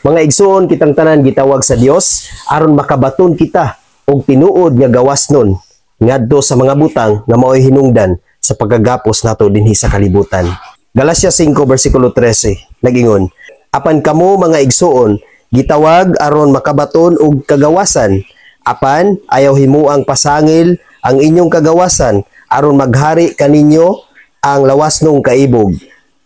Mga igsoon, kitang tanan gitawag sa Dios aron makabaton kita og tinuod nga gawasnon ngadto sa mga butang nga mao'y hinungdan sa pagkagapos nato dinhi sa kalibutan. Galacia 5 versikulo 13 nagingon, apan kamo mga igsoon gitawag aron makabaton og kagawasan, apan ayaw himuang pasangil ang inyong kagawasan aron maghari kaninyo ang lawasnong kaibog.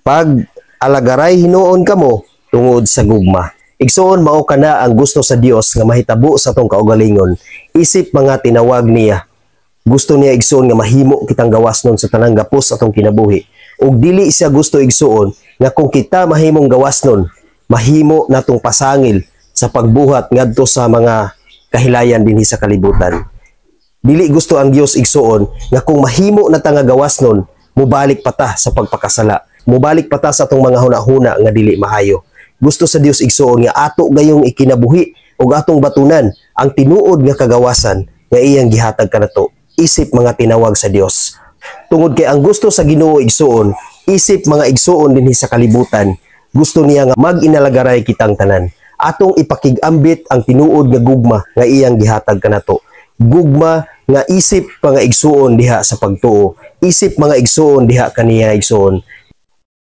Pag alagaray hinuon kamo tungod sa gugma. Igsoon, mao kana ang gusto sa Dios nga mahitabo sa tong kaugalingon. Isip mga tinawag niya. Gusto niya igsoon nga mahimo kitang gawasnon sa tanang gapos atong kinabuhi. Ug dili siya gusto igsoon nga kung kita mahimong gawasnon, mahimo natong pasangil sa pagbuhat ngadto sa mga kahilayan dinhi sa kalibutan. Dili gusto ang Dios igsoon nga kung mahimo na ta nga gawasnon, mubalik pa ta sa pagpakasala. Mubalik pa ta sa atong mga hunahuna nga dili maayo. Gusto sa Dios igsoon nga ato gayong ikinabuhi ug atong batunan ang tinuod nga kagawasan nga iyang gihatag kanato. Isip mga tinawag sa Dios. Tungod kay ang gusto sa Ginoo igsoon, isip mga igsoon dinhi sa kalibutan, gusto niya nga mag-inalagaray kitang tanan. Atong ipakig-ambit ang tinuod nga gugma nga iyang gihatag kanato. Gugma nga isip mga igsoon diha sa pagtuo. Isip mga igsoon diha kaniya igsoon.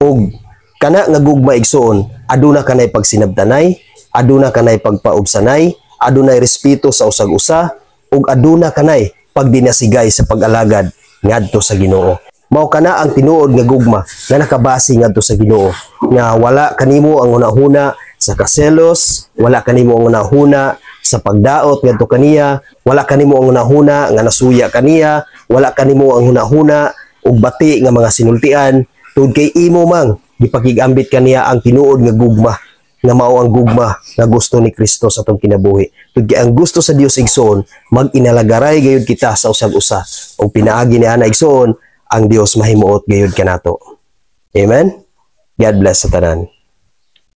Og kana nga gugma igsoon, aduna kanay pagsinabtanay, aduna kanay pagpaubsanay, adunay respeto sa usag-usa, ug aduna kanay pagdinasigay sa pag-alagad ngadto sa Ginoo. Mao kana ang tinuod nga gugma nga nakabase ngadto sa Ginoo, nga wala kanimo ang hunahuna sa kaselos, wala kanimo ang hunahuna sa pagdaot ngadto kaniya, wala kanimo ang hunahuna nga nasuya kaniya, wala kanimo ang hunahuna ug bati nga mga sinultian, tungod kay imo mang gipakig-ambit kaniya ang tinuod nga gugma nga mao ang gugma nga gusto ni Kristo sa atong kinabuhi. Tungod kay ang gusto sa Dios igsoon, mag-inalagaray gayud kita sa usag-usa ug pinaagi ni ana igsoon ang Dios mahimuot gayud kanato. Amen. God bless sa tanan.